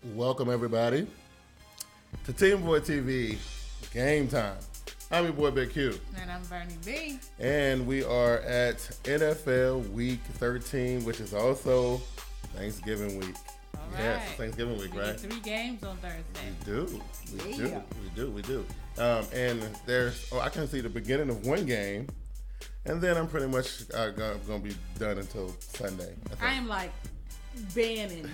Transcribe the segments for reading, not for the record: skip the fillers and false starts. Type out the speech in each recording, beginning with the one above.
Welcome everybody to TeamBoydTV Game Time. I'm your boy Big Q. And I'm Bernie B. And we are at NFL Week 13, which is also Thanksgiving week. All right. Yes, it's Thanksgiving week, we right? get 3 games on Thursday. We do. And I can see the beginning of one game, and then I'm pretty much going to be done until Sunday. I am like banning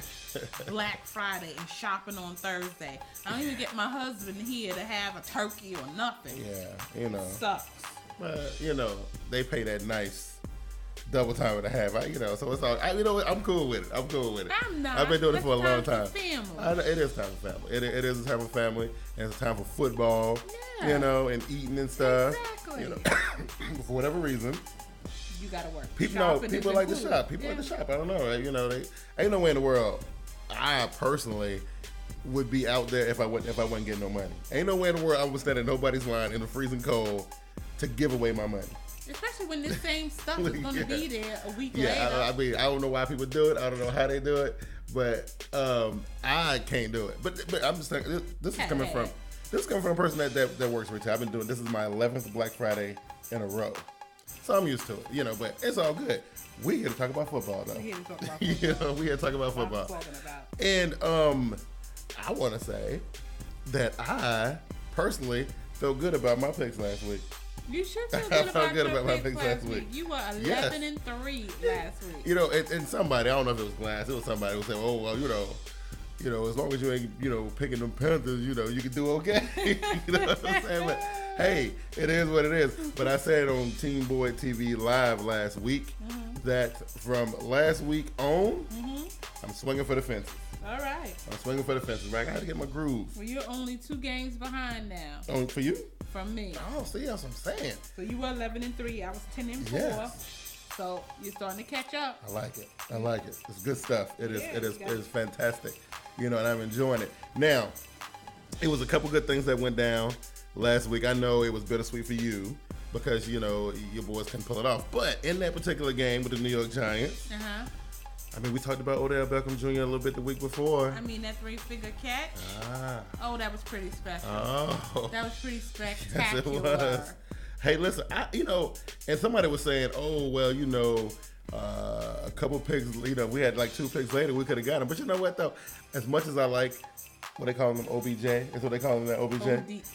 Black Friday and shopping on Thursday. I don't even get my husband here to have a turkey or nothing. Yeah, Sucks. But, they pay that nice double time and a half. So it's all, I'm cool with it. I'm not. I've been doing it for a long time. Family. It is time for family. It is a time for family, and it's a time for football, Yeah. and eating and stuff. Exactly. For whatever reason. You gotta work. People like to shop. People like to shop. I don't know. They ain't no way in the world I personally would be out there if I wasn't getting no money. Ain't no way in the world I would stand in nobody's line in the freezing cold to give away my money. Especially when this same stuff is gonna be there a week later. I don't know why people do it. I don't know how they do it, but I can't do it. But I'm just saying this is coming from a person that works retail. I've been doing this is my 11th Black Friday in a row. So I'm used to it, but it's all good. We here to talk about football, though. We here to talk about football. We here to talk about football. And I want to say that I personally felt good about my picks last week. You should feel I good felt good about my picks last week. You were 11-3 last week. And somebody, I don't know if it was Glass, it was somebody who said, "Oh well, as long as you ain't picking them Panthers, you can do okay." You know what I'm saying? But, hey, it is what it is. But I said on TeamBoydTV Live last week that from last week on, I'm swinging for the fences. All right. I'm swinging for the fences, right? I got to get my groove. Well, you're only 2 games behind now. For you? From me. Oh, see, that's what I'm saying. So you were 11-3. I was 10-4. Yes. So you're starting to catch up. I like it. It's good stuff. It is fantastic. And I'm enjoying it. Now, it was a couple good things that went down last week. I know it was bittersweet for you because, your boys couldn't pull it off. But in that particular game with the New York Giants, we talked about Odell Beckham Jr. a little bit the week before. That 3-figure catch. Oh, that was pretty special. Oh. That was pretty spectacular. Yes, it was. Hey, listen, and somebody was saying, oh, well, a couple picks, we had like 2 picks later, we could have got him. But you know what, though? As much as I like, what they call him, OBJ? Is what they call him, that OBJ?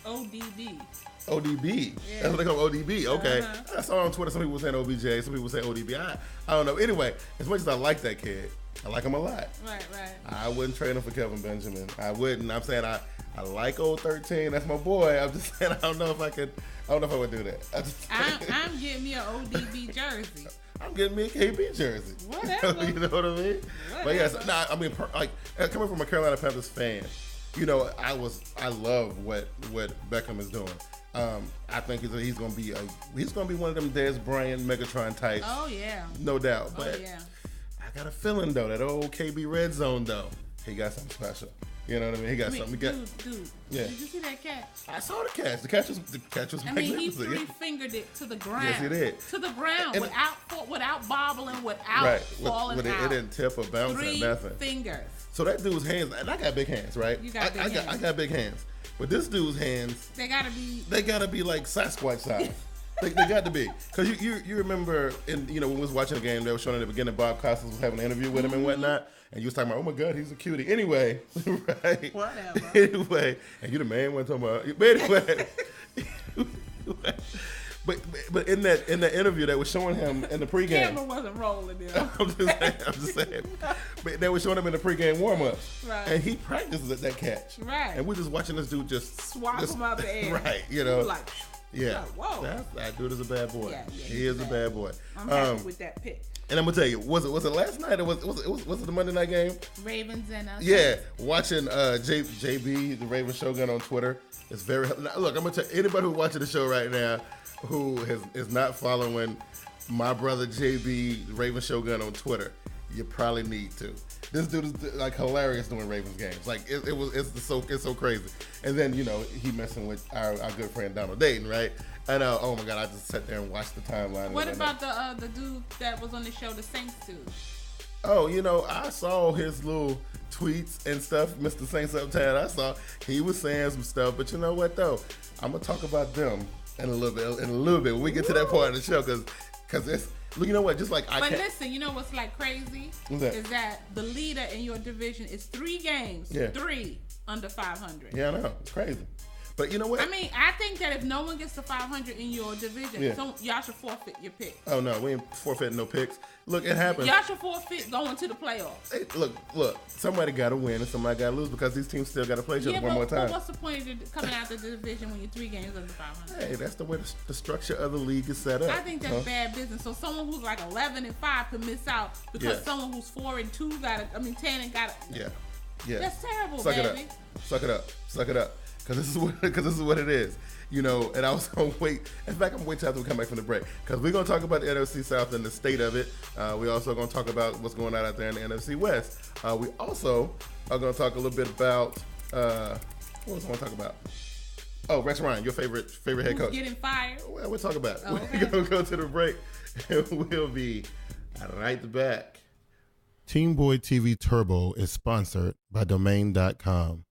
ODB. ODB. Yeah. That's what they call him, ODB. Okay. I saw on Twitter some people saying OBJ, some people say ODB. I don't know. Anyway, as much as I like that kid, I like him a lot. Right. I wouldn't trade him for Kelvin Benjamin. I wouldn't. I'm saying I like old 13. That's my boy. I'm just saying I don't know if I would do that. I'm getting me an ODB jersey. I'm getting me a KB jersey. Whatever. You know what I mean? Whatever. But yes, coming from a Carolina Panthers fan, I love what Beckham is doing. I think he's gonna be one of them Dez Bryant Megatron types. Oh yeah. No doubt. But yeah. I got a feeling though that old KB Red Zone though, he got something special. You know what I mean? He got something. Dude. Yeah. Did you see that catch? I saw the catch. The catch was magnificent. He 3-fingered it to the ground. Yes, he did. To the ground without bobbling, without falling out. It didn't tip or bounce or nothing. 3 fingers. So that dude's hands, and I got big hands, right? You got big hands. I got big hands. But this dude's hands, they gotta be like Sasquatch size. they got to be. Because you remember, when we was watching the game, they were showing at the beginning Bob Costas was having an interview with him and whatnot, and you was talking about, oh my God, he's a cutie. Anyway, right? Whatever. Anyway, and you the man wasn't talking about. But anyway. But in that interview that was showing him in the pregame, the camera wasn't rolling there. I'm just saying. But they were showing him in the pregame warm-ups, right? And he practices at that catch, right? And we're just watching this dude just swap him out the air, right? Like, yeah. Whoa, that dude is a bad boy. Yeah, he is a bad boy. I'm happy with that pick. And I'm gonna tell you, was it last night or was it the Monday night game? Ravens and us. Yeah, watching JB the Raven Shogun on Twitter. It's very look. I'm gonna tell anybody who's watching the show right now who is not following my brother JB the Raven Shogun on Twitter. You probably need to. This dude is like hilarious doing Ravens games. Like it's so crazy. And then he messing with our good friend Donald Dayton, right? And oh my God, I just sat there and watched the timeline. What about the dude that was on the show, the Saints dude? Oh, I saw his little tweets and stuff, Mr. Saints Uptown, I saw he was saying some stuff. But you know what though? I'm gonna talk about them in a little bit when we get to that part of the show, because it's, look, you know what? Just like But listen, you know what's like crazy is that the leader in your division is 3 games, 3 under 500. Yeah, I know, it's crazy. But you know what? I mean, I think that if no one gets to 500 in your division, so y'all should forfeit your pick. Oh no, we ain't forfeiting no picks. Look, it happens. Y'all should forfeit going to the playoffs. Hey, look. Somebody got to win and somebody got to lose, because these teams still got to play each other one more time. But what's the point of coming out the division when you're 3 games under 500? Hey, that's the way the structure of the league is set up. I think that's bad business. So someone who's like 11-5 could miss out because someone who's 4-2 10 and got it. Yeah. That's terrible, baby. Suck it up. Because this is what it is. You know, and I was going to wait. In fact, I'm going to wait till after we come back from the break, because we're going to talk about the NFC South and the state of it. We also going to talk about what's going on out there in the NFC West. We also are going to talk a little bit about, what was I going to talk about? Oh, Rex Ryan, your favorite head coach. Getting fired. Well, we'll talk about it. Okay. We're going to go to the break, and we'll be right back. TeamBoydTV Turbo is sponsored by Domain.com.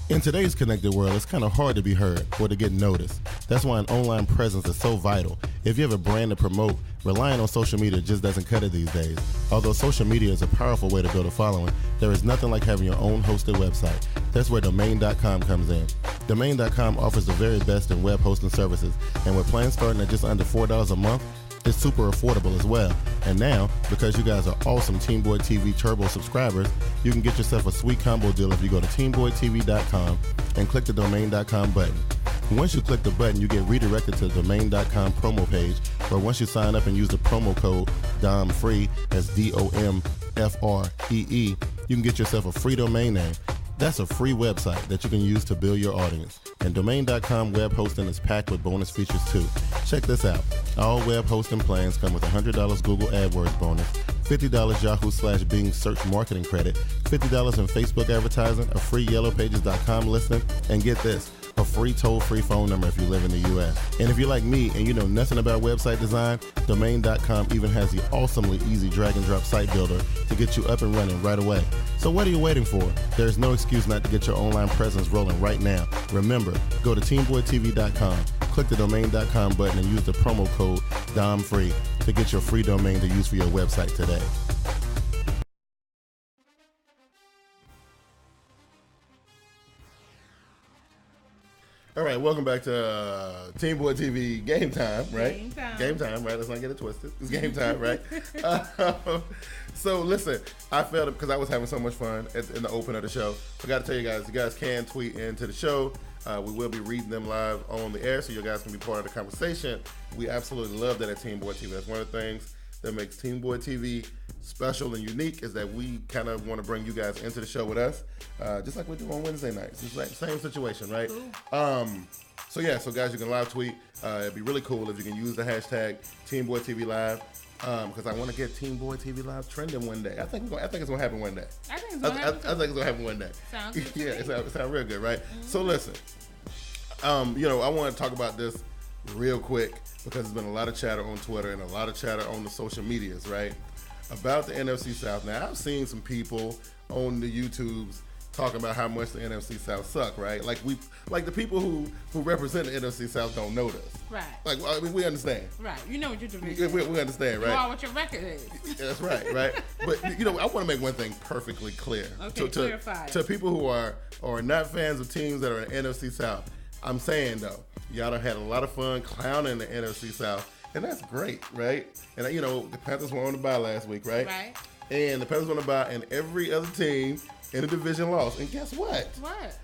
In today's connected world, it's kind of hard to be heard or to get noticed. That's why an online presence is so vital. If you have a brand to promote, relying on social media just doesn't cut it these days. Although social media is a powerful way to build a following, there is nothing like having your own hosted website. That's where Domain.com comes in. Domain.com offers the very best in web hosting services, and with plans starting at just under $4 a month, it's super affordable as well. And now, because you guys are awesome TeamBoydTV Turbo subscribers, you can get yourself a sweet combo deal if you go to TeamBoydTV.com and click the Domain.com button. Once you click the button, you get redirected to the Domain.com promo page, where once you sign up and use the promo code DOMFREE, that's DOMFREE, you can get yourself a free domain name. That's a free website that you can use to build your audience. And Domain.com web hosting is packed with bonus features too. Check this out. All web hosting plans come with $100 Google AdWords bonus, $50 Yahoo/Bing search marketing credit, $50 in Facebook advertising, a free YellowPages.com listing, and get this, a free toll-free phone number if you live in the U.S. And if you're like me and you know nothing about website design, Domain.com even has the awesomely easy drag-and-drop site builder to get you up and running right away. So what are you waiting for? There's no excuse not to get your online presence rolling right now. Remember, go to TeamBoydTV.com, click the Domain.com button, and use the promo code DOMFREE to get your free domain to use for your website today. All right, welcome back to TeamBoydTV Game Time, right? Game time, right? Let's not get it twisted. It's game time, right? So listen, I felt it because I was having so much fun in the open of the show. I got to tell you guys can tweet into the show. We will be reading them live on the air, so you guys can be part of the conversation. We absolutely love that at TeamBoydTV. That's one of the things that makes TeamBoydTV special and unique, is that we kind of want to bring you guys into the show with us, just like we do on Wednesday nights. It's like same situation, right? So guys, you can live tweet. It'd be really cool if you can use the hashtag TeamBoydTV Live, because I want to get TeamBoydTV Live trending one day. I think it's gonna happen one day. I think it's gonna happen one day. Sounds good. Yeah, it sounds real good, right? Mm-hmm. So listen, I want to talk about this real quick because there's been a lot of chatter on Twitter and a lot of chatter on the social medias, right, about the NFC South. Now, I've seen some people on the YouTubes talking about how much the NFC South suck, right? Like the people who represent the NFC South don't know this. Right. Like, I mean, we understand. Right. You know what your division is. We understand, right? You know what your record is. That's right, right? But, I want to make one thing perfectly clear. Okay, clarify. To people who are not fans of teams that are in the NFC South, I'm saying, though, y'all done had a lot of fun clowning the NFC South, and that's great, right? And, the Panthers were on the bye last week, right? Right. And the Panthers were on the bye, and every other team in the division lost. And guess what? What?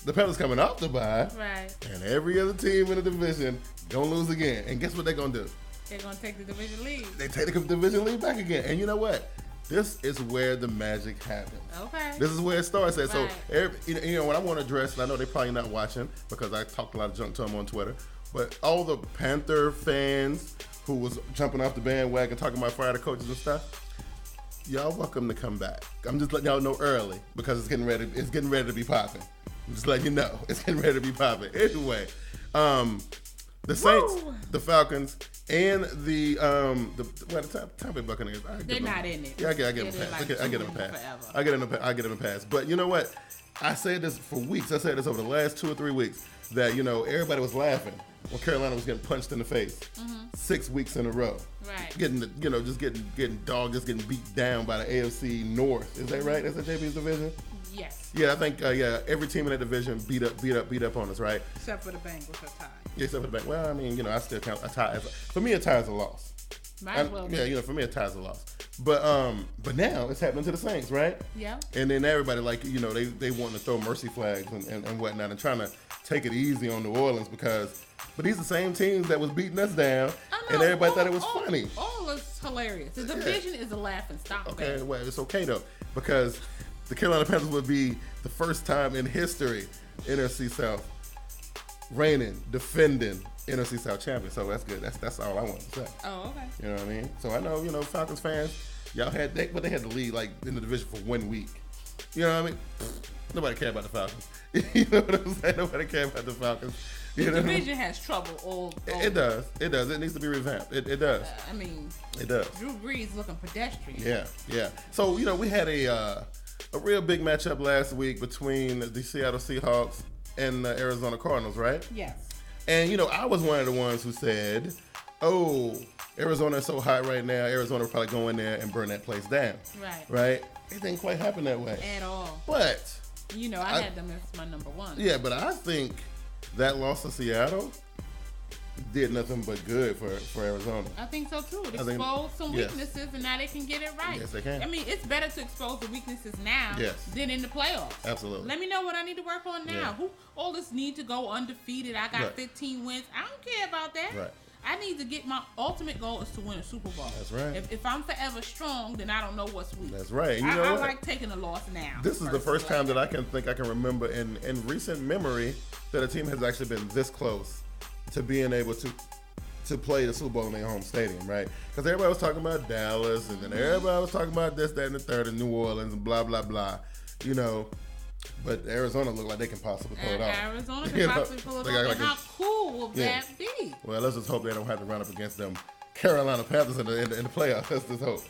The Panthers coming off the bye. Right. And every other team in the division gonna lose again. And guess what they're gonna do? They're gonna take the division lead. They take the division lead back again. And you know what? This is where the magic happens. Okay. This is where it starts at. Right. So, what I want to address, and I know they're probably not watching because I talked a lot of junk to them on Twitter, but all the Panther fans who was jumping off the bandwagon talking about fire the coaches and stuff, y'all welcome to come back. I'm just letting y'all know early because it's getting ready to be popping. I'm just letting you know it's getting ready to be popping. Anyway, The Saints, Woo! the Falcons, and the Tampa Bay Buccaneers. They're not in it. Yeah, I get them a pass. I get them a pass. I get them a pass. But you know what? I said this for weeks. I said this over the last 2 or 3 weeks that everybody was laughing when Carolina was getting punched in the face 6 weeks in a row. Right. Getting getting dogged, just getting beat down by the AFC North. Is that right? That's the JB's division. Yes. Yeah, I think every team in that division beat up on us, right? Except for the Bengals are tied. Yeah, except for the Bengals. Well, I mean, I still count a tie. For me, a tie is a loss. Might as well be. Yeah, for me, a tie is a loss. But now it's happening to the Saints, right? Yeah. And then everybody they want to throw mercy flags and whatnot and trying to take it easy on New Orleans but these are the same teams that was beating us down and everybody thought it was funny. All is hilarious. The division is a laughing stock. Okay, well, it's okay though because the Carolina Panthers would be the first time in history NFC South reigning, defending NFC South champion. So that's good. That's all I want to say. Oh, okay. You know what I mean? So I know, Falcons fans, y'all had but they had the lead in the division for 1 week. You know what I mean? Nobody cared about the Falcons. You know what I'm saying? Nobody cared about the Falcons. The division has trouble all It does. It needs to be revamped. It does. It does. Drew Brees looking pedestrian. Yeah. So, we had a real big matchup last week between the Seattle Seahawks and the Arizona Cardinals, right? Yes. And, I was one of the ones who said, oh, Arizona is so hot right now, Arizona will probably go in there and burn that place down. Right. Right? It didn't quite happen that way. At all. But I had them as my number one. Yeah, but I think that loss to Seattle did nothing but good for Arizona. I think so too. It exposed some weaknesses, and now they can get it right. Yes, they can. I mean, it's better to expose the weaknesses now than in the playoffs. Absolutely. Let me know what I need to work on now. Yeah. All this need to go undefeated. I got 15 wins. I don't care about that. Right. I need to get my ultimate goal is to win a Super Bowl. That's right. If I'm forever strong, then I don't know what's weak. That's right. And I like taking a loss now. This is the first time that I can remember in recent memory that a team has actually been this close to being able to play the Super Bowl in their home stadium, right? Because everybody was talking about Dallas, and then everybody was talking about this, that, and the third, and New Orleans, and blah, blah, blah. But Arizona look like they can possibly pull it off. Arizona can possibly pull it off. And how cool will that be? Well, let's just hope they don't have to run up against them Carolina Panthers in the playoffs. Let's just hope.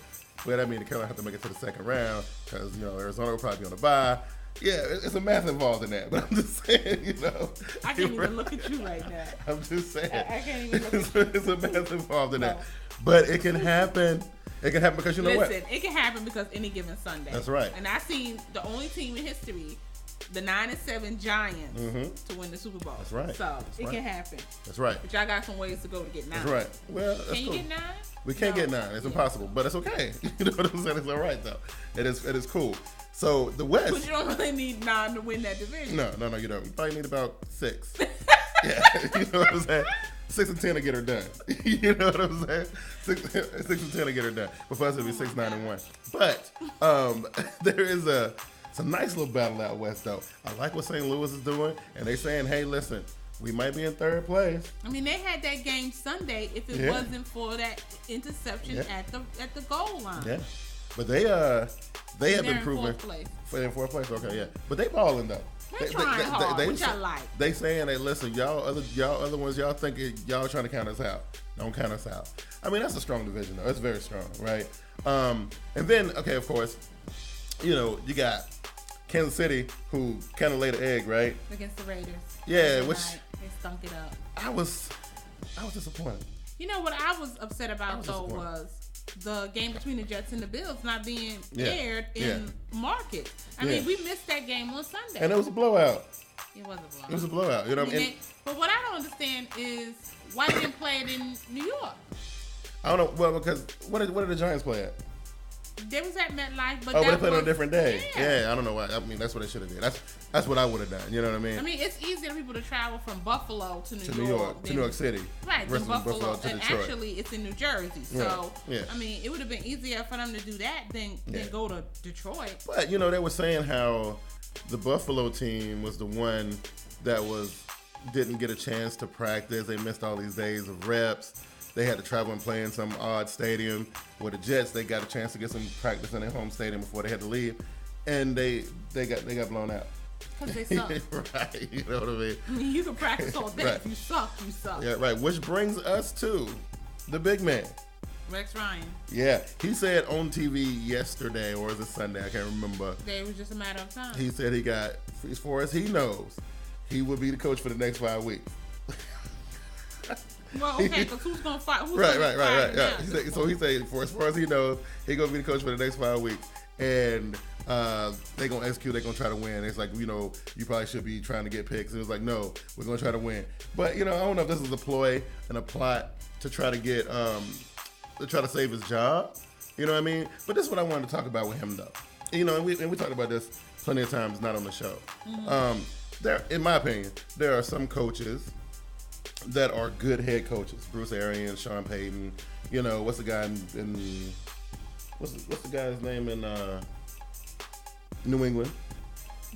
Well, that means the Carolina have to make it to the second round because, Arizona will probably be on the bye. Yeah, it's a math involved in that, but I'm just saying, I can't even look at you right now. I'm just saying. I can't even look at you. It's a math involved in that. But it can happen. It can happen because what? Listen, it can happen because any given Sunday. That's right. And I've seen the only team in history, the 9-7 Giants, to win the Super Bowl. That's right. So it can happen. That's right. But y'all got some ways to go to get 9. That's right. Well, that's Can you get 9? We can't get 9. It's impossible, but it's okay. You know what I'm saying? It's all right though. It is cool. So the West. But you don't really need 9 to win that division. No, you don't. You probably need about 6. Yeah, you know what I'm saying? 6 and 10 to get her done. You know what I'm saying? 6 and 10 to get her done. But for us, it'll be 6, 9, and 1. But there is it's a nice little battle out west though. I like what St. Louis is doing, and they saying, hey, listen, we might be in third place. I mean, they had that game Sunday if it wasn't for that interception at the goal line. Yeah, but they have been proven. They're in fourth place. Okay, yeah, but they balling though. They're trying hard, which I like. They saying that listen, y'all other ones, y'all think y'all trying to count us out. Don't count us out. I mean, that's a strong division though. It's very strong, right? And then of course, you got Kansas City who kind of laid an egg, right? Against the Raiders. Yeah, which they stunk it up. I was disappointed. You know what I was upset about though was the game between the Jets and the Bills not being aired in markets. I mean, we missed that game on Sunday. And it was a blowout. It was a blowout. It was a blowout. You know what I mean? But what I don't understand is why they didn't play it in New York. I don't know. Well, because what did the Giants play at? They was at MetLife, but but they played on a different day. Yeah, I don't know why. I mean, that's what they should have did. That's what I would have done. You know what I mean? I mean, it's easier for people to travel from Buffalo to New York to New York City, right? Versus Buffalo to and Detroit. Actually, it's in New Jersey. So, yeah. I mean, it would have been easier for them to do that than go to Detroit. But they were saying how the Buffalo team was the one that didn't get a chance to practice. They missed all these days of reps. They had to travel and play in some odd stadium. Where the Jets, they got a chance to get some practice in their home stadium before they had to leave, and they got blown out. Because they suck. Right, you know what I mean? I mean, you can practice all day. Right. If you suck, you suck. Yeah, right. Which brings us to the big man. Rex Ryan. Yeah, he said on TV yesterday, or was it Sunday? I can't remember. It was just a matter of time. He said he got, as far as he knows, he will be the coach for the next 5 weeks. Well, okay, because who's going to fight? Right. Yeah. He said, for as far as he knows, he's going to be the coach for the next 5 weeks. And they're going to execute, they're going to try to win. It's like, you probably should be trying to get picks. And it was like, no, we're going to try to win. But, I don't know if this is a ploy and a plot to try to get, to try to save his job. You know what I mean? But this is what I wanted to talk about with him, though. And we talked about this plenty of times, not on the show. Mm-hmm. In my opinion, there are some coaches that are good head coaches. Bruce Arians, Sean Payton. What's the guy in what's the guy's name in New England?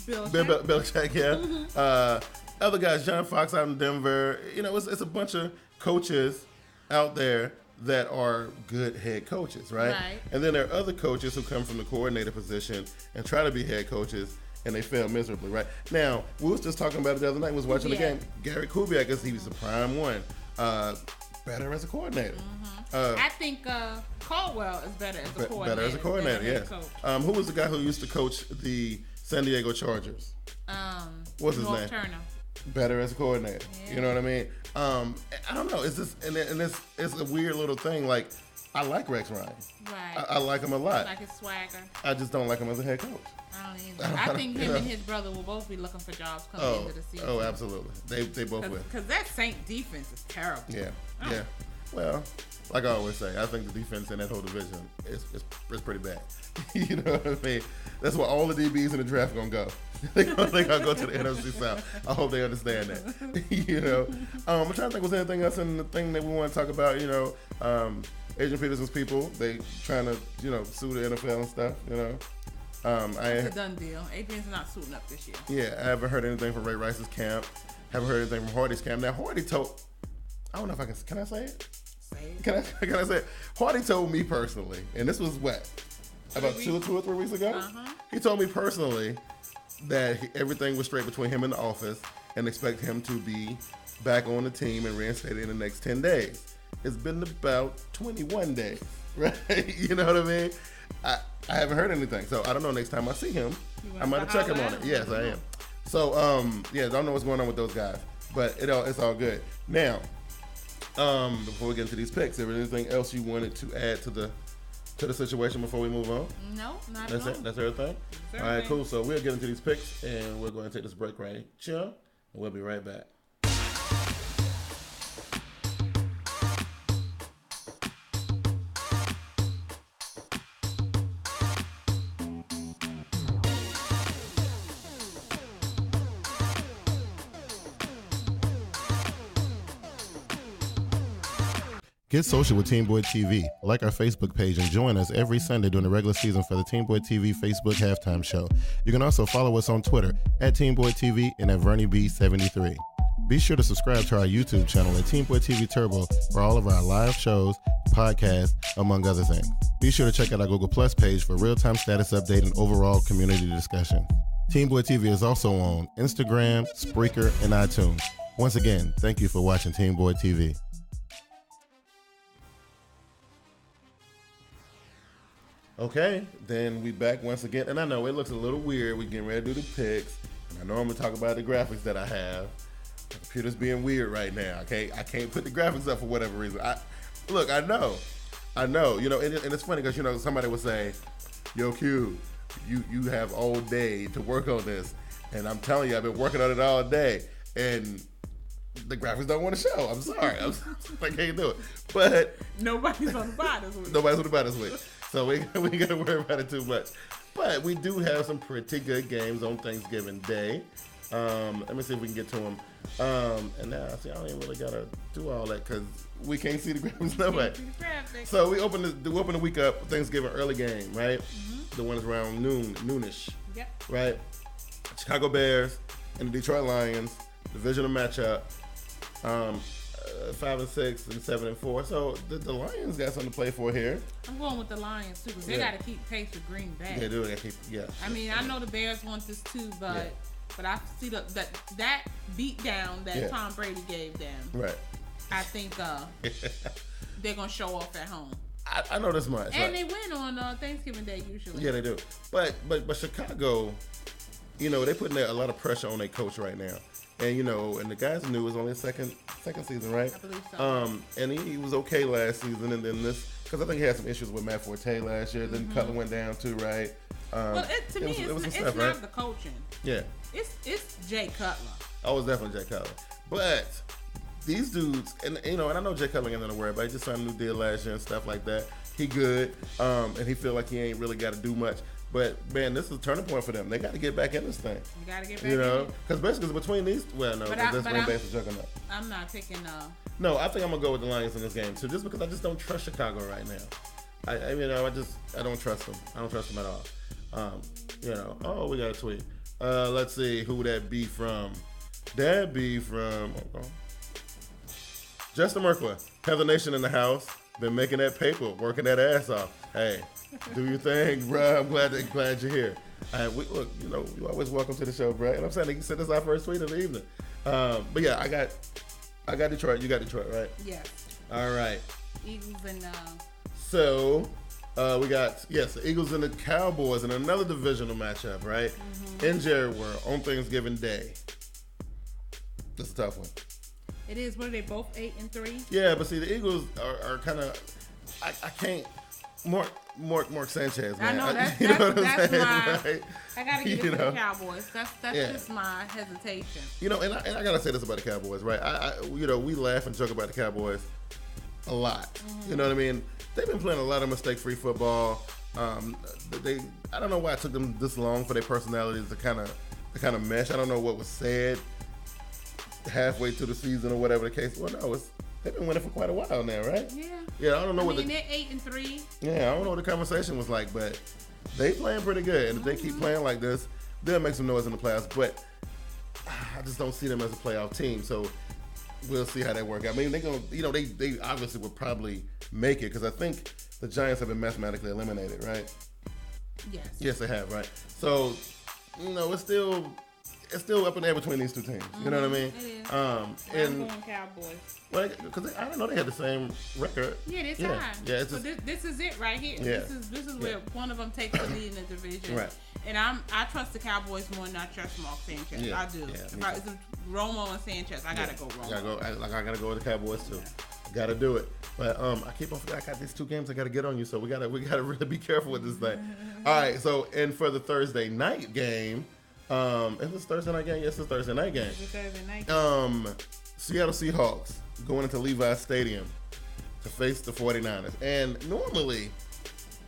Belichick, yeah. Mm-hmm. Other guys, John Fox out in Denver. It's a bunch of coaches out there that are good head coaches, right? And then there are other coaches who come from the coordinator position and try to be head coaches, and they fail miserably, right? Now, we was just talking about it the other night. We was watching the game. Gary Kubiak, because he was the prime one. Better as a coordinator. Mm-hmm. I think Caldwell is better as a coordinator. Better as a coordinator, yes. Who was the guy who used to coach the San Diego Chargers? What's his name? Turner. Better as a coordinator. Yeah. You know what I mean? I don't know. It's just, and it's a weird little thing. Like, I like Rex Ryan. Right. I like him a lot. I like his swagger. I just don't like him as a head coach. I don't either. I think him and his brother will both be looking for jobs coming into the season. Oh, absolutely. They both will. Because that Saint defense is terrible. Yeah. Yeah. Well, like I always say, I think the defense in that whole division is pretty bad. You know what I mean? That's where all the DBs in the draft are going to go. They're going to go to the NFC South. I hope they understand that. I'm trying to think, was there anything else in the thing that we want to talk about? Adrian Peterson's people, they trying to, sue the NFL and stuff, It's a done deal. Adrian's not suiting up this year. Yeah, I haven't heard anything from Ray Rice's camp. Haven't heard anything from Hardy's camp. Now, Hardy told, I don't know if I can I say it? Say it. Can I say it? Hardy told me personally, and this was what? About 2 or 3 weeks ago? Uh-huh. He told me personally that everything was straight between him and the office and expect him to be back on the team and reinstated in the next 10 days. It's been about 21 days, right? You know what I mean? I haven't heard anything, so I don't know. Next time I see him, I might check him on it. Yes, I am. So, don't know what's going on with those guys, but it's all good. Now, before we get into these picks, is there anything else you wanted to add to the situation before we move on? No, not at all. That's it? That's everything? All right, cool. So we'll get into these picks, and we're going to take this break right here, and we'll be right back. Get social with TeamBoydTV. Like our Facebook page and join us every Sunday during the regular season for the TeamBoydTV Facebook halftime show. You can also follow us on Twitter at TeamBoydTV and at VernieB73. Be sure to subscribe to our YouTube channel at TeamBoydTV Turbo for all of our live shows, podcasts, among other things. Be sure to check out our Google Plus page for real-time status update and overall community discussion. TeamBoydTV is also on Instagram, Spreaker, and iTunes. Once again, thank you for watching TeamBoydTV. Okay, then we back once again, and I know it looks a little weird. We're getting ready to do the picks, and I know I'm gonna talk about the graphics that I have. The computer's being weird right now. Okay, I can't put the graphics up for whatever reason. I know, and it's funny because somebody would say, "Yo, Q, you have all day to work on this," and I'm telling you, I've been working on it all day, and the graphics don't want to show. I'm sorry, I can't do it. But nobody's on the buy this week. Nobody's on the buy this week. So we ain't got to worry about it too much. But we do have some pretty good games on Thanksgiving Day. Let me see if we can get to them. And now, I don't even really got to do all that because we can't see the graphics no way. So we open the week up, Thanksgiving early game, right? Mm-hmm. The one is around noonish. Yep. Right? Chicago Bears and the Detroit Lions, divisional matchup. 5-6 and 7-4. So the Lions got something to play for here. I'm going with the Lions too because they got to keep pace with Green Bay. They do. They keep. Yeah. I mean, I know the Bears want this too, but But I see that beat down that Tom Brady gave them. Right. I think they're gonna show off at home. I know this much. And they win on Thanksgiving Day usually. Yeah, they do. But Chicago, they putting a lot of pressure on their coach right now. And and the guys knew it was only a second season, right? I believe so. And he was okay last season, and then this, because I think he had some issues with Matt Forte last year. Then Cutler went down too, right? Well, it's not the coaching. Yeah. It's Jay Cutler. Oh, it's definitely Jay Cutler. But these dudes, and and I know Jay Cutler ain't nothing to worry about. He just signed a new deal last year and stuff like that. He good, and he feel like he ain't really got to do much. But man, this is a turning point for them. They got to get back in this thing. You got to get back in it. Because basically between these, that's Green Bay's a juggernaut. I'm not picking. No, I think I'm gonna go with the Lions in this game too, just because I just don't trust Chicago right now. I don't trust them. I don't trust them at all. Oh, we got a tweet. Let's see who that be from. That be from Justin Merkler. Heather Nation in the house. Been making that paper, working that ass off. Hey, do your thing, bro. I'm glad you're here. Look, you're always welcome to the show, bro. And I'm saying, you said this is our first tweet of the evening. But yeah, I got Detroit. You got Detroit, right? Yes. All right. Eagles and. So we got the Eagles and the Cowboys in another divisional matchup, right? Mm-hmm. In Jerry World on Thanksgiving Day. That's a tough one. It is. What are they both 8-3? Yeah, but see, the Eagles are kind of. I can't. Mark Sanchez, man. I know that's saying, my. right? I gotta give it to the Cowboys. That's just my hesitation. And I gotta say this about the Cowboys, right? We laugh and joke about the Cowboys a lot. Mm-hmm. You know what I mean? They've been playing a lot of mistake-free football. I don't know why it took them this long for their personalities to kind of mesh. I don't know what was said halfway through the season or whatever the case. Well, no, they've been winning for quite a while now, right? Yeah. Yeah, I don't know they're 8-3. Yeah, I don't know what the conversation was like, but they playing pretty good. And if they keep playing like this, they'll make some noise in the playoffs. But I just don't see them as a playoff team. So we'll see how they work out. I mean, they're going to, they obviously would probably make it because I think the Giants have been mathematically eliminated, right? Yes. Yes, they have, right? So, it's still up in the air between these two teams. You know what I mean? It is. I'm going Cowboys. Well, because I didn't know they had the same record. Yeah, they're tied. Yeah, so this is it right here. Yeah. This is where one of them takes the lead in the division. Right. And I trust the Cowboys more than I trust Mark Sanchez. Yeah. I do. Yeah, It's Romo and Sanchez. I gotta go Romo. I gotta go with the Cowboys too. Gotta do it. But I keep on forgetting I got these two games I gotta get on you, so we gotta really be careful with this thing. All right, so and for the Thursday night game, is this Thursday night game? Yes, it's Thursday night game. It's a Thursday night game. Seattle Seahawks going into Levi's Stadium to face the 49ers. And normally,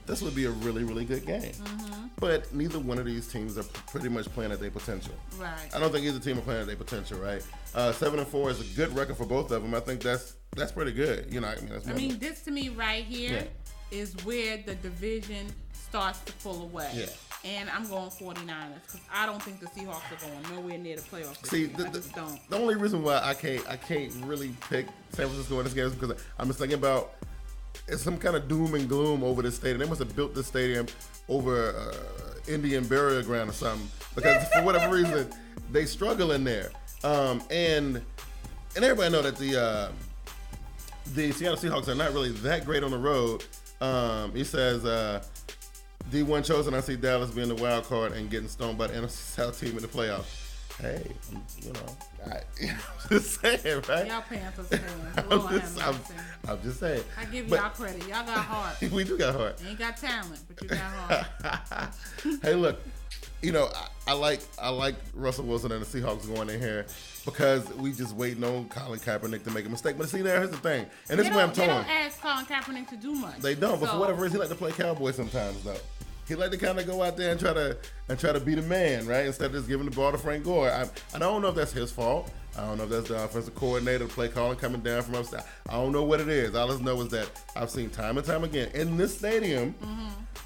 this would be a really, really good game. Mm-hmm. But neither one of these teams are pretty much playing at their potential. Right. I don't think either team are playing at their potential, right? 7-4 is a good record for both of them. I think that's pretty good. This to me right here is where the division starts to pull away. Yeah. And I'm going 49ers because I don't think the Seahawks are going nowhere near the playoffs. See, the only reason why I can't really pick San Francisco in this game is because I'm just thinking about it's some kind of doom and gloom over this stadium. They must have built this stadium over Indian burial ground or something because for whatever reason they struggle in there. And everybody know that the Seattle Seahawks are not really that great on the road. He says. D1 chosen, I see Dallas being the wild card and getting stoned by the NFC South team in the playoffs. Hey, I'm just saying, right? Y'all Panthers fans. I'm just saying. I give y'all credit. Y'all got heart. We do got heart. Ain't got talent, but you got heart. Hey, look, I like Russell Wilson and the Seahawks going in here because we just waiting on Colin Kaepernick to make a mistake. But see, here's the thing, and this is where I'm torn. They don't ask Colin Kaepernick to do much. They don't, but for whatever reason, he like to play cowboy sometimes, though. He like to kind of go out there and try to be the man, right? Instead of just giving the ball to Frank Gore. I don't know if that's his fault. I don't know if that's the offensive coordinator, the play calling coming down from upside. I don't know what it is. All I just know is that I've seen time and time again in this stadium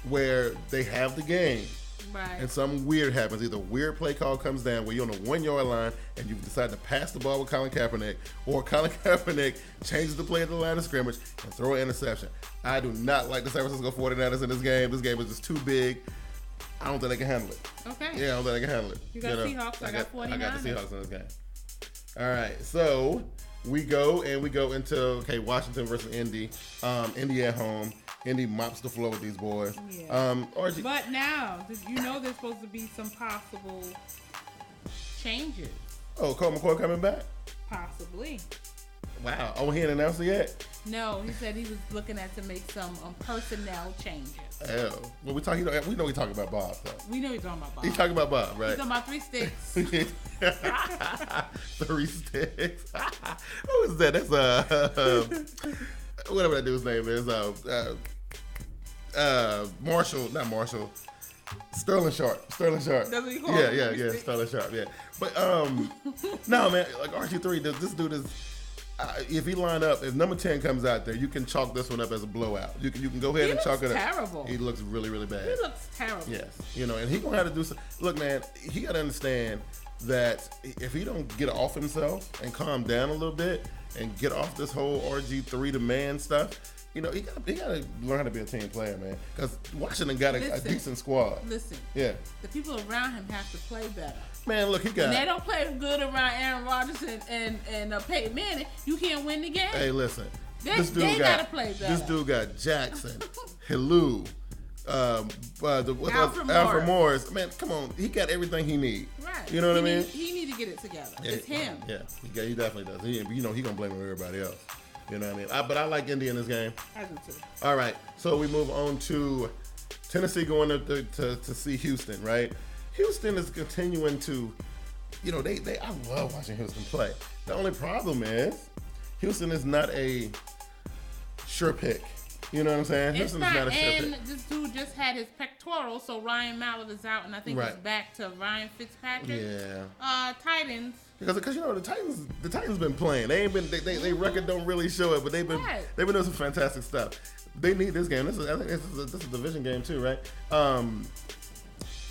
where they have the game. Right. And something weird happens. Either a weird play call comes down where you're on the 1 yard line and you decide to pass the ball with Colin Kaepernick, or Colin Kaepernick changes the play at the line of scrimmage and throw an interception. I do not like the San Francisco 49ers in this game. This game is just too big. I don't think they can handle it. Okay. Yeah, I don't think they can handle it. You got Seahawks. I got 49ers. I got the Seahawks in this game. All right, so we go into Washington versus Indy. Indy at home. Indy mops the floor with these boys. Yeah. But now, you know there's supposed to be some possible changes. Oh, Colt McCoy coming back? Possibly. Wow. Oh, he ain't announced it yet? No, he said he was looking at to make some personnel changes. Oh. Well, we know he's talking about Bob, though. We know he's talking about Bob. He's talking about Bob, right? He's talking about 3 sticks. 3 sticks. Who is that? That's whatever that dude's name is. Not Marshall. Sterling Sharp. That's what you call him? Yeah. Sterling Sharp. Yeah. But no, man. Like RG3, this dude is. If he line up, if number 10 comes out there, you can chalk this one up as a blowout. You can go ahead and chalk it up. He looks terrible. He looks really, really bad. He looks terrible. Yes. And he gonna have to do some. Look, man, he gotta understand that if he don't get off himself and calm down a little bit and get off this whole RG3 to man stuff, he gotta learn how to be a team player, man. Because Washington got a decent squad. Listen. Yeah. The people around him have to play better. Man, look, When they don't play good around Aaron Rodgers and Peyton Manning, you can't win the game. Hey, listen. They gotta play better. This dude got Jackson, Hilou, Alfred Morris. Man, come on. He got everything he needs. Right. You know what I mean? He need to get it together. It's him. Yeah, he definitely does. He gonna blame everybody else. You know what I mean? But I like Indy in this game. I do too. All right, so we move on to Tennessee going to see Houston, right? Houston is continuing to, I love watching Houston play. The only problem is Houston is not a sure pick. You know what I'm saying? It's Houston not, is not a sure pick. And this dude just had his pectoral, so Ryan Mallett is out, and I think it's back to Ryan Fitzpatrick. Yeah. Titans. Because the Titans been playing. They ain't been they record don't really show it, but they've been doing some fantastic stuff. They need this game. I think this is a division game too, right?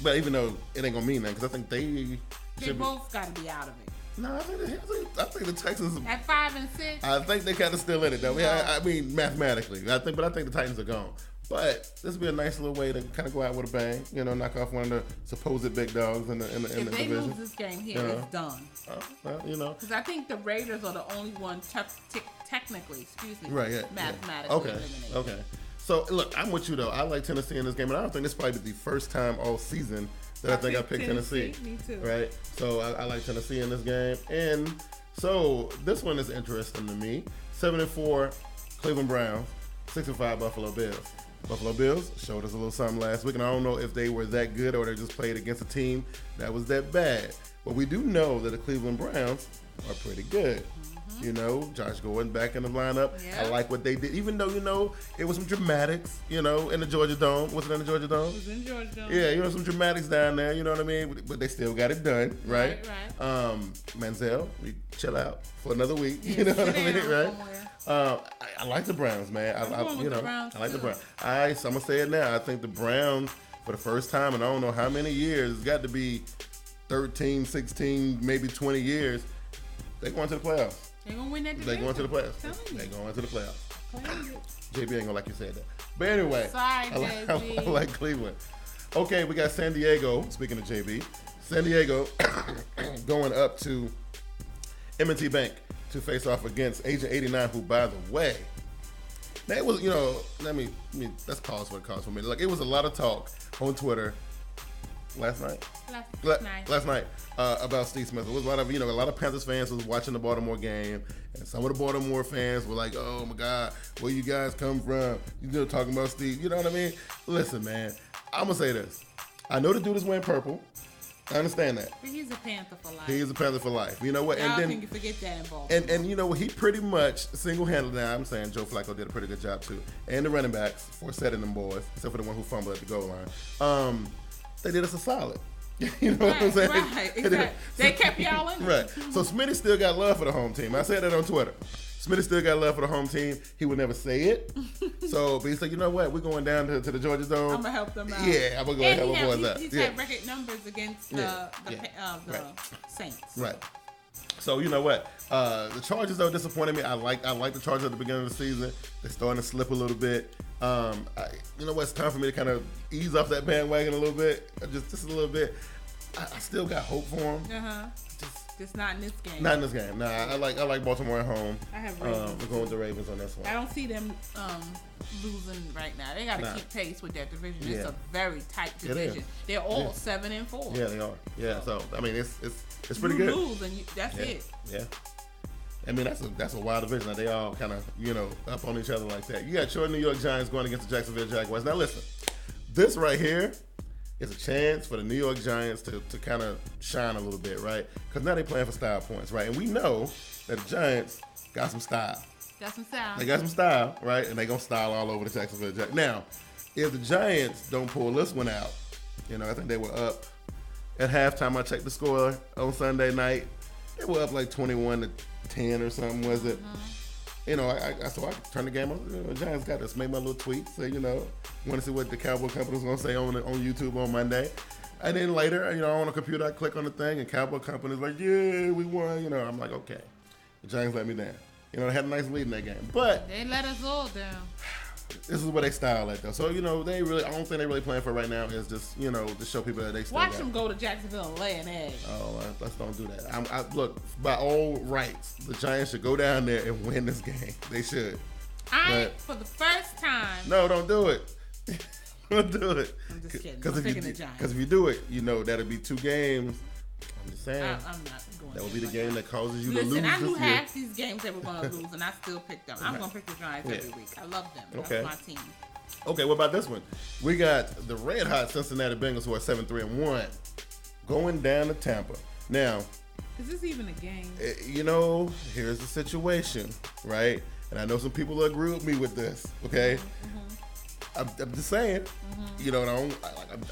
But even though it ain't gonna mean that, because I think they both got to be out of it. No, I think the Texans at 5 and 6. I think they kind of still in it though. No. I mean mathematically, I think the Titans are gone. But this would be a nice little way to kind of go out with a bang. Knock off one of the supposed big dogs in the division. If they lose this game here, it's done. Because I think the Raiders are the only one technically, mathematically eliminated. Okay. So look, I'm with you though. I like Tennessee in this game, and I don't think this is probably the first time all season that I think I picked Tennessee. Me too. Right. So I like Tennessee in this game, and so this one is interesting to me. 7-4 Cleveland Browns, 6-5 Buffalo Bills. Buffalo Bills showed us a little something last week, and I don't know if they were that good or they just played against a team that was that bad. But we do know that the Cleveland Browns are pretty good. Josh Gordon back in the lineup. Yep. I like what they did, even though, it was some dramatics, in the Georgia Dome. Was it in the Georgia Dome? It was in Georgia Dome. Yeah, some dramatics down there, you know what I mean? But they still got it done, right? Right. Manziel, we chill out for another week, you know what I mean, right? I like the Browns, man. I like the Browns. I'm gonna say it now. I think the Browns, for the first time in I don't know how many years, it's got to be 13, 16, maybe 20 years, they going to the playoffs. They're going to win that division. They going to the playoffs. They going to the playoffs. JB ain't going to like you said that. But anyway, sorry, JB. I like Cleveland. Okay, we got San Diego, speaking of JB, San Diego going up to M&T Bank to face off against Agent 89, who, by the way, that was, let's pause what it calls for me. Like, it was a lot of talk on Twitter last night about Steve Smith. It was a lot of Panthers fans was watching the Baltimore game, and some of the Baltimore fans were like, "Oh my God, where you guys come from? You talking about Steve?" You know what I mean? Listen, man, I'm gonna say this. I know the dude is wearing purple. I understand that. But he's a Panther for life. He is a Panther for life. You know what? Y'all and then can forget that in Baltimore. And you know what? He pretty much single-handedly. Now I'm saying Joe Flacco did a pretty good job too, and the running backs for setting them boys, except for the one who fumbled at the goal line. They did us a solid. You know what I'm saying? Right, exactly. They kept y'all in. Right. So Smitty still got love for the home team. I said that on Twitter. Smitty still got love for the home team. He would never say it. But he's like, you know what? We're going down to the Georgia Dome. I'm going to help them out. Yeah, I'm going to go help my boys out. He's had record numbers against the Saints. Right. So you know what? The Chargers though disappointed me. I like the Chargers at the beginning of the season. They're starting to slip a little bit. You know what? It's time for me to kind of ease off that bandwagon a little bit, just a little bit. I still got hope for them. Just not in this game. Not in this game. Nah, I like Baltimore at home. I have Ravens. We're going with the Ravens on this one. I don't see them losing right now. They got to keep pace with that division. It's a very tight division. They're all 7-4. Yeah, they are. Yeah, so I mean, it's pretty good. You lose and that's it. Yeah. I mean, that's a wild division. Now, they all kind of, up on each other like that. You got your New York Giants going against the Jacksonville Jaguars. Now, listen, this right here is a chance for the New York Giants to kind of shine a little bit, right? Because now they're playing for style points, right? And we know that the Giants got some style. They got some style, right? And they're going to style all over the Jacksonville Jaguars. Now, if the Giants don't pull this one out, I think they were up at halftime. I checked the score on Sunday night. They were up like 21-10 or something, was it? So I turned the game on. The Giants got this. Made my little tweet. Say, want to see what the Cowboy Company was going to say on YouTube on Monday. And then later, on the computer, I click on the thing, and Cowboy Company's like, yeah, we won. I'm like, okay. The Giants let me down. They had a nice lead in that game. But they let us all down. This is where they style at, though. So, they really, I don't think they're really playing for right now is just, to show people that they still Watch them go to Jacksonville and lay an egg. Oh, let's don't do that. Look, by all rights, the Giants should go down there and win this game. They should. For the first time. No, don't do it. Don't do it. I'm just kidding. I'm picking the Giants. Because if you do it, that'll be 2 games. I'm just saying. I'm not going. That will be the game that causes you to lose. Listen, I knew half these games they were going to lose, and I still picked them. I'm going to pick the Giants every week. I love them. That's my team. Okay, what about this one? We got the red hot Cincinnati Bengals, who are 7-3-1, going down to Tampa. Now, is this even a game? Here's the situation, right? And I know some people will agree with me with this. Okay, I'm just saying.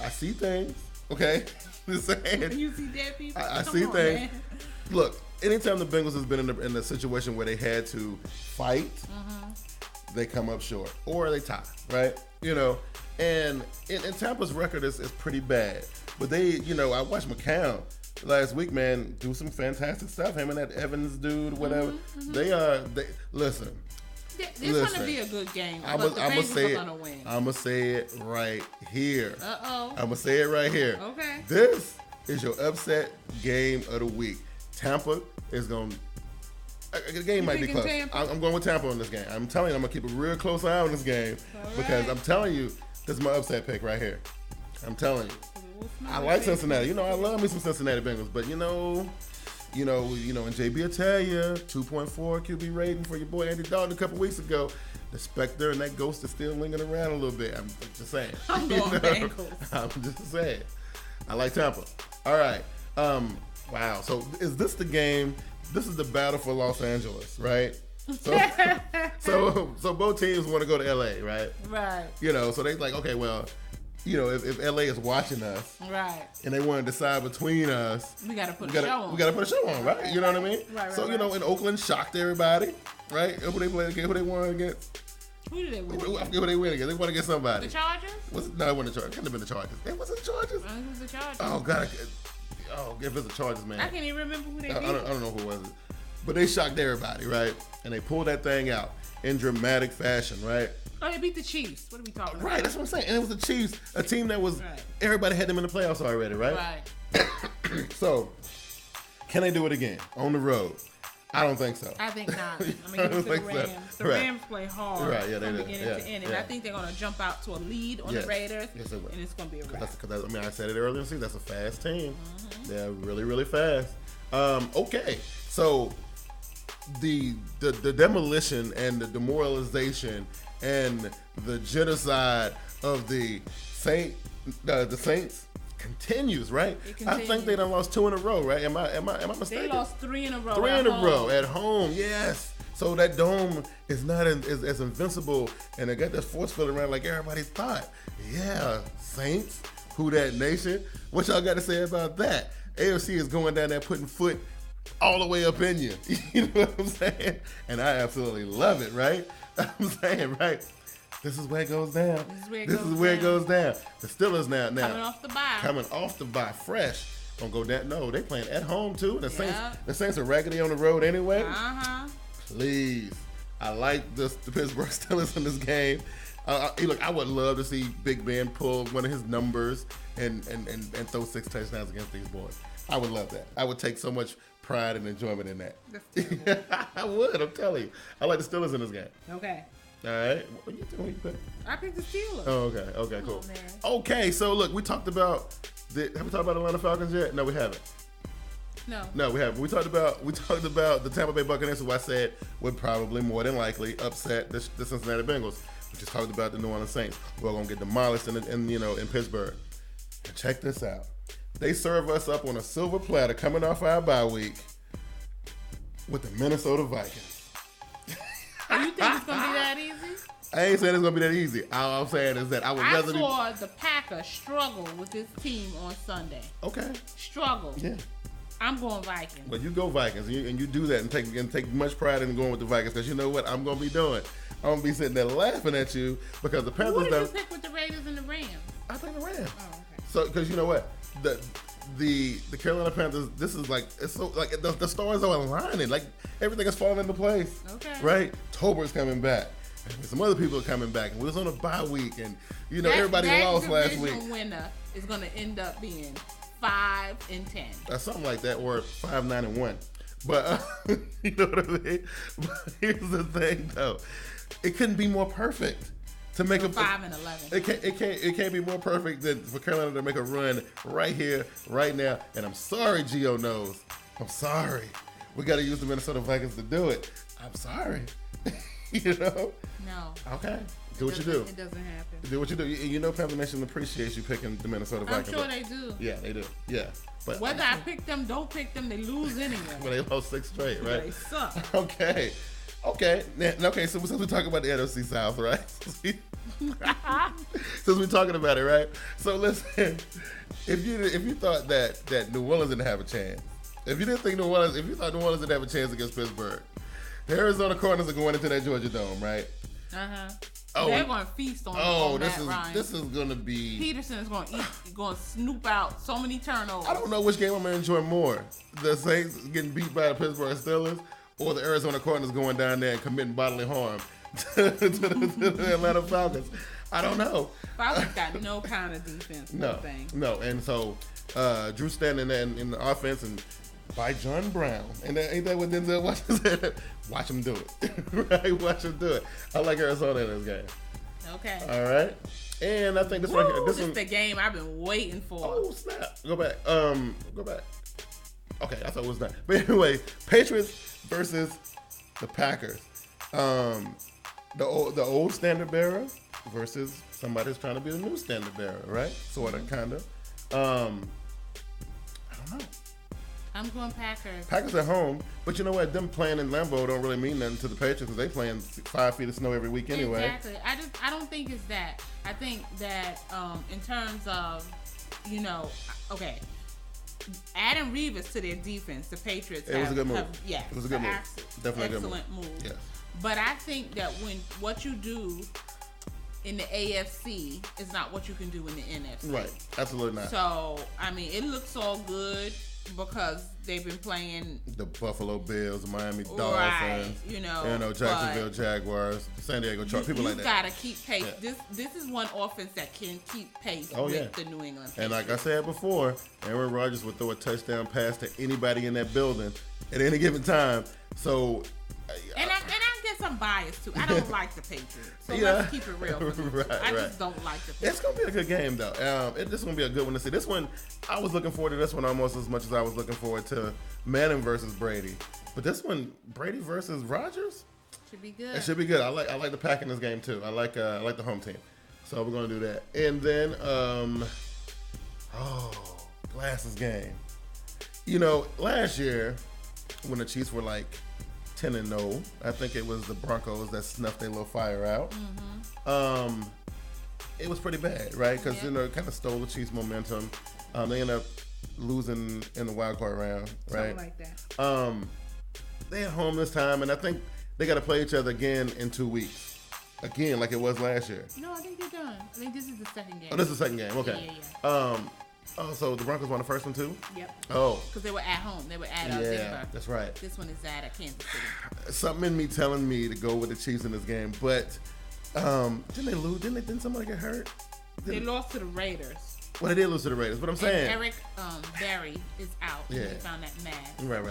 I see things. Okay, just saying. You see dead people. I see things. Man. Look, anytime the Bengals has been in a situation where they had to fight, they come up short or they tie, right? And Tampa's record is pretty bad. But they, I watched McCown last week, man, do some fantastic stuff. Him and that Evans dude, whatever. They listen. This is going to be a good game. I'm going to win. I'm going to say it right here. Uh-oh. I'm going to say it right here. Okay. This is your upset game of the week. Tampa is going to... The game might be close. I'm going with Tampa on this game. I'm telling you, I'm going to keep a real close eye on this game because I'm telling you, this is my upset pick right here. I'm telling you. I like Cincinnati. I love me some Cincinnati Bengals, but and JB will tell you, 2.4 QB rating for your boy Andy Dalton a couple weeks ago. The specter and that ghost is still lingering around a little bit. I'm just saying. I'm going Bengals. I'm just saying. I like Tampa. All right. Wow. So is this the game? This is the battle for Los Angeles, right? So both teams want to go to LA, right? Right. So they like, okay, well, if LA is watching us, right, and they want to decide between us, we got to put a show on. We got to put a show on, right? You know what I mean? Right. So in Oakland shocked everybody, right? Who they play against? Who they won against? Who did they win? I forget who they win against. They won against somebody. The Chargers? No, it wasn't the Chargers. It couldn't have been the Chargers. It wasn't the Chargers. I think it was the Chargers. Oh God. If it's the Chargers, man. I can't even remember who they beat. I don't know who it was. But they shocked everybody, right? And they pulled that thing out in dramatic fashion, right? Oh, they beat the Chiefs. What are we talking about? Right, that's what I'm saying. And it was the Chiefs, a team that was, everybody had them in the playoffs already, right? Right. So, can they do it again on the road? I don't think so. I think not. I mean, it's the Rams. So. The Rams play hard from beginning to end. And I think they're going to jump out to a lead on the Raiders. Yes, they will. And it's going to be a wrap. I said it earlier in the season. That's a fast team. They're really, really fast. Okay, so the demolition and the demoralization and the genocide of the Saints continues, right? I think they done lost 2 in a row, right? Am I mistaken? They lost 3 in a row. 3 in a row at home, yes. So that dome is not as invincible, and they got that force field around like everybody thought. Yeah, Saints, who that nation? What y'all got to say about that? AFC is going down there putting foot all the way up in you. You know what I'm saying? And I absolutely love it, right? I'm saying, right? This is where it goes down. This is where it goes down. The Steelers now coming off the bye, fresh. Gonna go down. No, they playing at home too. The Saints are raggedy on the road anyway. Please, I like the Pittsburgh Steelers in this game. Look, I would love to see Big Ben pull one of his numbers and throw 6 touchdowns against these boys. I would love that. I would take so much pride and enjoyment in that. I would. I'm telling you. I like the Steelers in this game. Okay. All right. What you doing? You pick? I picked the Steelers. Oh, okay. Okay, cool. Okay, so look, we talked about have we talked about Atlanta Falcons yet? No, we haven't. No, we haven't. We talked about the Tampa Bay Buccaneers, who I said would probably more than likely upset the Cincinnati Bengals. We just talked about the New Orleans Saints, who are gonna get demolished in Pittsburgh. And check this out. They serve us up on a silver platter coming off our bye week with the Minnesota Vikings. Oh, you think it's gonna be that easy? I ain't saying it's gonna be that easy. All I'm saying is that I saw the Packers struggle with this team on Sunday. Okay. Struggle. Yeah. I'm going Vikings. Well, you go Vikings, and you do that and take much pride in going with the Vikings, because you know what I'm gonna be doing. I'm gonna be sitting there laughing at you because the Panthers. Who did you pick with the Raiders and the Rams? I think the Rams. Oh, okay. So, because you know what, the Carolina Panthers, this is like, it's so like the stars are aligning, like everything is falling into place. Okay. Right? Tober's coming back. And some other people are coming back, and we was on a bye week, and everybody lost last week. That winner is gonna end up being 5-10. Something like that, or 5-9-1. But you know what I mean. But here's the thing, though. It couldn't be more perfect to make 5-11. It can't be more perfect than for Carolina to make a run right here, right now. And I'm sorry, Gio knows. I'm sorry. We got to use the Minnesota Vikings to do it. I'm sorry. You know. No. Okay. Do what you do. It doesn't happen. Do what you do. You know, Panther Nation appreciates you picking the Minnesota Vikings. I'm sure they do. Yeah, they do. Yeah. But whether I pick them, don't pick them, they lose anyway. Well, they lost 6 straight, right? They suck. Okay. So since we talk about the NFC South, right? Since we're talking about it, right? So listen, if you thought that New Orleans didn't have a chance, if you thought New Orleans didn't have a chance against Pittsburgh, the Arizona Cardinals are going into that Georgia Dome, right? Oh, they're going to feast on this Matt Ryan. This is going to be. Peterson is going to snoop out so many turnovers. I don't know which game I'm going to enjoy more: the Saints getting beat by the Pittsburgh Steelers, or the Arizona Cardinals going down there and committing bodily harm to the Atlanta Falcons. I don't know. Falcons got no kind of defense. No. And so Drew standing in the offense and by John Brown. And ain't that what Denzel Washington said? Watch him do it. Right? Watch him do it. I like Arizona in this game. Okay. All right. And I think this one here. This is the game I've been waiting for. Oh, snap. Go back. Go back. Okay, I thought it was that. But anyway, Patriots versus the Packers. The old standard bearer versus somebody who's trying to be the new standard bearer, right? Sort of, kind of. I don't know. I'm going Packers. Packers at home, but you know what? Them playing in Lambeau don't really mean nothing to the Patriots because they play in 5 feet of snow every week anyway. Exactly. I don't think it's that. I think that in terms of, okay, adding Reeves to their defense, the Patriots it was a good move. It was a good move. Definitely a good move. Excellent move. Yes. But I think that what you do in the AFC is not what you can do in the NFC. Right. Absolutely not. So, I mean, it looks all good because they've been playing the Buffalo Bills, Miami Dolphins, right, Jacksonville Jaguars, San Diego Chargers, people like that. You gotta keep pace. Yeah. This is one offense that can keep pace with the New England Patriots. And like I said before, Aaron Rodgers would throw a touchdown pass to anybody in that building at any given time. So, and I guess I'm biased too. I don't like the Patriots, so let's keep it real. I just don't like the Patriots. It's gonna be a good game though. This is gonna be a good one to see. This one, I was looking forward to this one almost as much as I was looking forward to Manning versus Brady. But this one, Brady versus Rodgers, should be good. It should be good. I like the Pack in this game too. I like the home team. So we're gonna do that. And then glasses game. Last year when the Chiefs were like 10-0. I think it was the Broncos that snuffed their little fire out. Mm-hmm. It was pretty bad, right? Because it kind of stole the Chiefs' momentum. They ended up losing in the wild card round, right? Something like that. They at home this time, and I think they got to play each other again in 2 weeks, again like it was last year. No, I think they're done. I think this is the second game. Oh, this is the second game. Okay. Yeah. So the Broncos won the first one too? Yep. Oh. Because they were at home. They were at Denver. Yeah, that's right. This one is at Kansas City. Something in me telling me to go with the Chiefs in this game, but Didn't they lose? Didn't somebody get hurt? They lost to the Raiders. Well, they did lose to the Raiders, but I'm saying Eric Berry is out. Yeah. He found that mad. Right.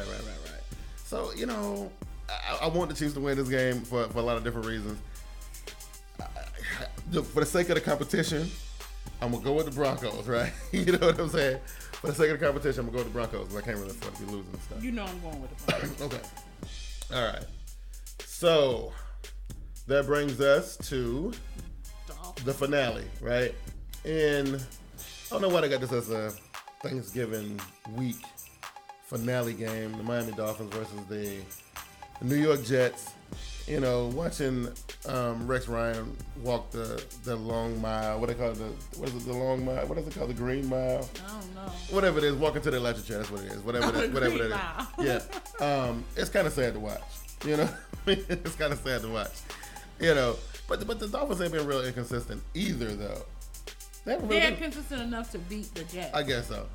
So, I want the Chiefs to win this game for a lot of different reasons. For the sake of the competition, I'm going to go with the Broncos, right? You know what I'm saying? For the sake of the competition, I'm going to go with the Broncos because I can't really afford to be losing and stuff. You know I'm going with the Broncos. Okay. All right. So, that brings us to the finale, right? And I don't know why they got this as a Thanksgiving week finale game. The Miami Dolphins versus the New York Jets. Watching Rex Ryan walk the long mile. What they call it? What is it? The long mile? What is it called? The green mile? I don't know. Whatever it is, walking to the electric chair. That's what it is. Whatever it is. Yeah. It's kind of sad to watch. It's kind of sad to watch. But the Dolphins ain't been real inconsistent either, though. They're consistent enough to beat the Jets. I guess so.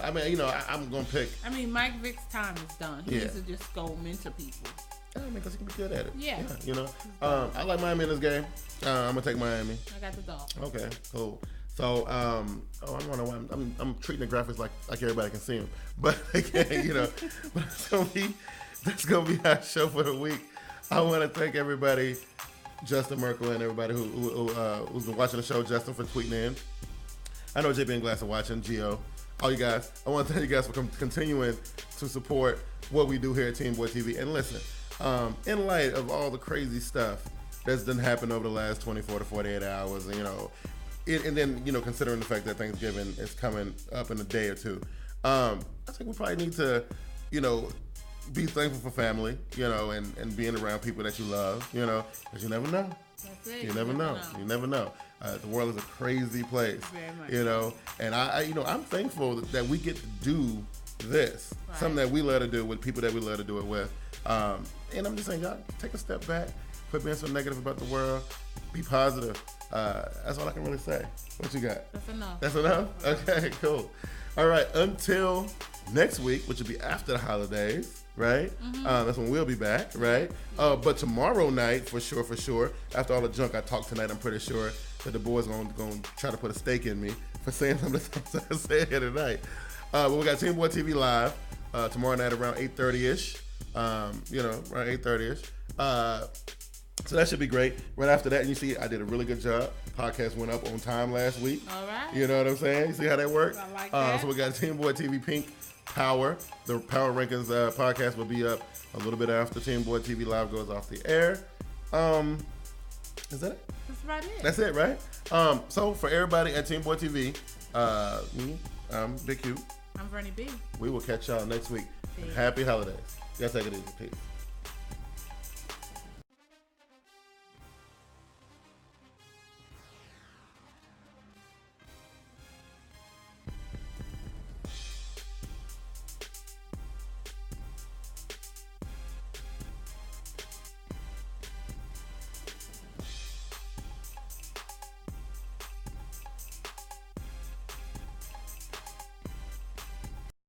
I mean, I'm gonna pick. I mean, Mike Vick's time is done. He needs to just go mentor people. I mean, because he can be good at it. Yeah. I like Miami in this game. I'm gonna take Miami. I got the Dolphins. Okay, cool. So, I don't know why I'm treating the graphics like everybody can see them, but again, but that's gonna be our show for the week. I want to thank everybody, Justin Merkel and everybody who's been watching the show. Justin for tweeting in. I know JB and Glass are watching. Gio, all you guys. I want to thank you guys for continuing to support what we do here at TeamBoydTV. And listen, in light of all the crazy stuff that's done happen over the last 24 to 48 hours, and then considering the fact that Thanksgiving is coming up in a day or two, I think we probably need to, be thankful for family, and being around people that you love, because you never know. That's it. You never know. You never know. The world is a crazy place, Very much. And I'm thankful that we get to do this, something that we love to do with people that we love to do it with. And I'm just saying, y'all, take a step back, quit being so negative about the world, be positive. That's all I can really say. What you got? That's enough. That's enough? Okay, cool. All right, until next week, which will be after the holidays, right? Mm-hmm. That's when we'll be back, right? But tomorrow night, for sure, after all the junk I talked tonight, I'm pretty sure that the boys going to try to put a stake in me for saying some of the things I said here tonight. But we got TeamBoydTV live tomorrow night around 8:30ish. Around 8:30ish. So that should be great. Right after that, and you see, I did a really good job. Podcast went up on time last week. All right. You know what I'm saying? You see how that worked? I like that. So we got TeamBoydTV Pink Power. The Power Rankings podcast will be up a little bit after TeamBoydTV Live goes off the air. Is that it? That's about it. That's it, right? So for everybody at TeamBoydTV, me, I'm Big Q. I'm Vernie B. We will catch y'all next week. Peace. Happy holidays. Y'all take it easy. Peace.